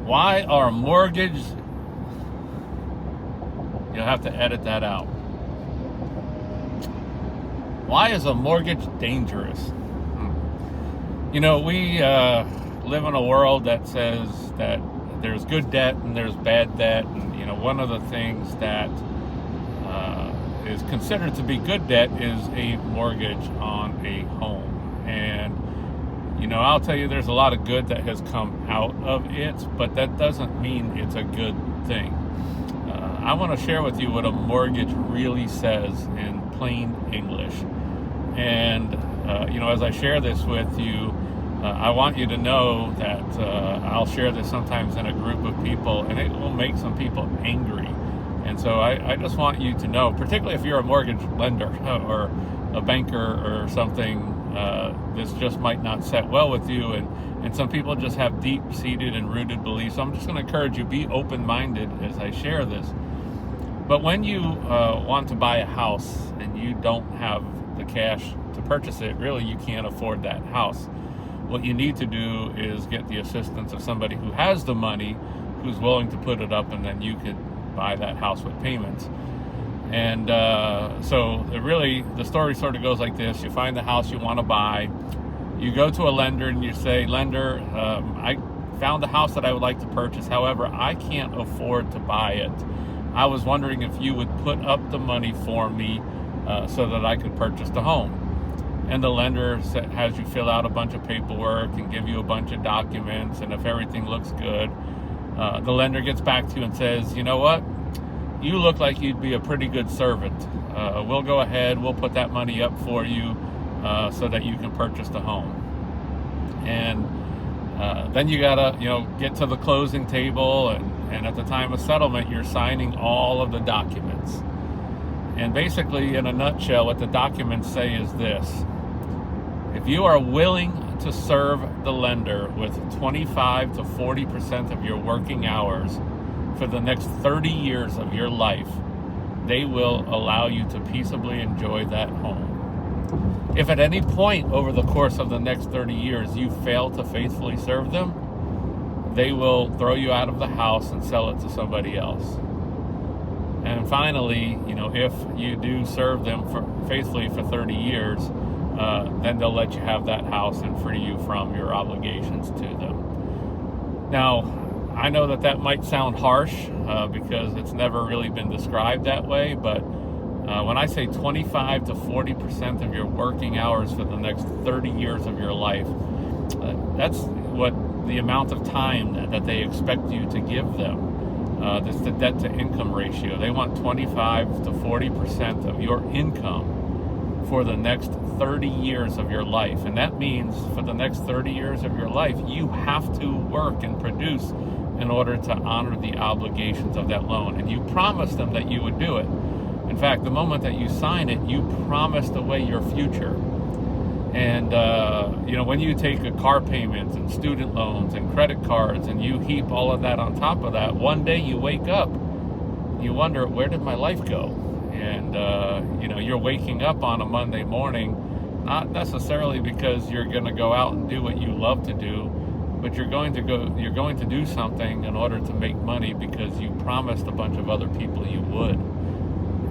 Why are mortgage... You'll have to edit that out. Why is a mortgage dangerous? We live in a world that says that there's good debt and there's bad debt. And, one of the things that is considered to be good debt is a mortgage on a home. And, I'll tell you, there's a lot of good that has come out of it, but that doesn't mean it's a good thing. I want to share with you what a mortgage really says in plain English. And, as I share this with you, I want you to know that I'll share this sometimes in a group of people, and it will make some people angry. And so I just want you to know, particularly if you're a mortgage lender or a banker or something, this just might not set well with you. And some people just have deep-seated and rooted beliefs. So I'm just going to encourage you, be open-minded as I share this. But when you want to buy a house and you don't have the cash to purchase it, really you can't afford that house. What you need to do is get the assistance of somebody who has the money, who's willing to put it up, and then you could buy that house with payments. And so the story sort of goes like this. You find the house you want to buy. You go to a lender and you say, lender, I found the house that I would like to purchase. However, I can't afford to buy it. I was wondering if you would put up the money for me so that I could purchase the home. And the lender has you fill out a bunch of paperwork and give you a bunch of documents. And if everything looks good, the lender gets back to you and says, you know what? You look like you'd be a pretty good servant. We'll go ahead. We'll put that money up for you so that you can purchase the home. And then you gotta, get to the closing table, and at the time of settlement, you're signing all of the documents. And basically, in a nutshell, what the documents say is this: if you are willing to serve the lender with 25 to 40% of your working hours for the next 30 years of your life, they will allow you to peaceably enjoy that home. If at any point over the course of the next 30 years you fail to faithfully serve them, they will throw you out of the house and sell it to somebody else. And finally, if you do serve them faithfully for 30 years, then they'll let you have that house and free you from your obligations to them. Now, I know that might sound harsh because it's never really been described that way, but when I say 25 to 40% of your working hours for the next 30 years of your life, that's what the amount of time that they expect you to give them. That's the debt to income ratio. They want 25 to 40% of your income for the next 30 years of your life. And that means for the next 30 years of your life, you have to work and produce in order to honor the obligations of that loan. And you promised them that you would do it. In fact, the moment that you sign it, you promised away your future. And, when you take a car payment and student loans and credit cards and you heap all of that on top of that, one day you wake up, you wonder, where did my life go? And, you're waking up on a Monday morning, not necessarily because you're going to go out and do what you love to do, but you're going to do something in order to make money because you promised a bunch of other people you would.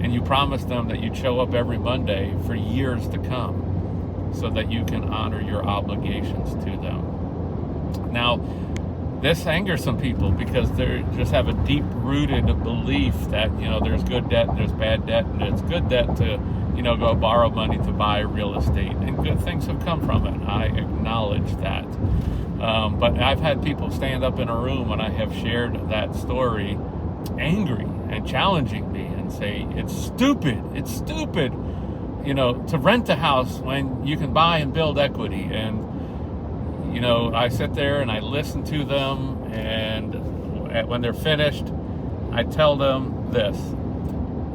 And you promised them that you'd show up every Monday for years to come, so that you can honor your obligations to them. Now, this angers some people because they just have a deep-rooted belief that, there's good debt and there's bad debt, and it's good debt to, go borrow money to buy real estate. And good things have come from it. I acknowledge that. But I've had people stand up in a room when I have shared that story, angry and challenging me, and say, it's stupid, to rent a house when you can buy and build equity. And, I sit there and I listen to them, and when they're finished, I tell them this.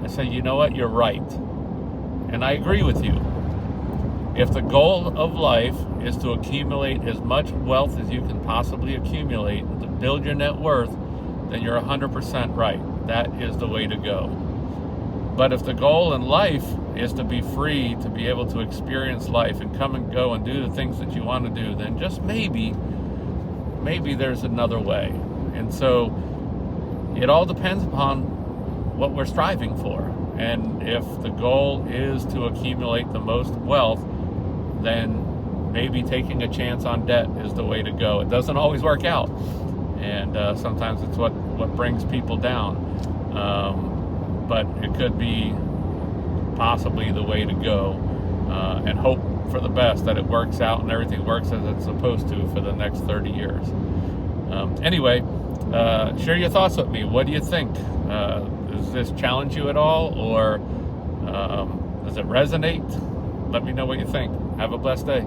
I say, you know what, you're right. And I agree with you. If the goal of life is to accumulate as much wealth as you can possibly accumulate, to build your net worth, then you're 100% right. That is the way to go. But if the goal in life is to be free, to be able to experience life and come and go and do the things that you want to do, then just maybe there's another way. And so it all depends upon what we're striving for. And if the goal is to accumulate the most wealth, then maybe taking a chance on debt is the way to go. It doesn't always work out, and sometimes it's what brings people down. But it could be possibly the way to go, and hope for the best that it works out and everything works as it's supposed to for the next 30 years. Anyway, share your thoughts with me. What do you think? Does this challenge you at all, or does it resonate? Let me know what you think. Have a blessed day.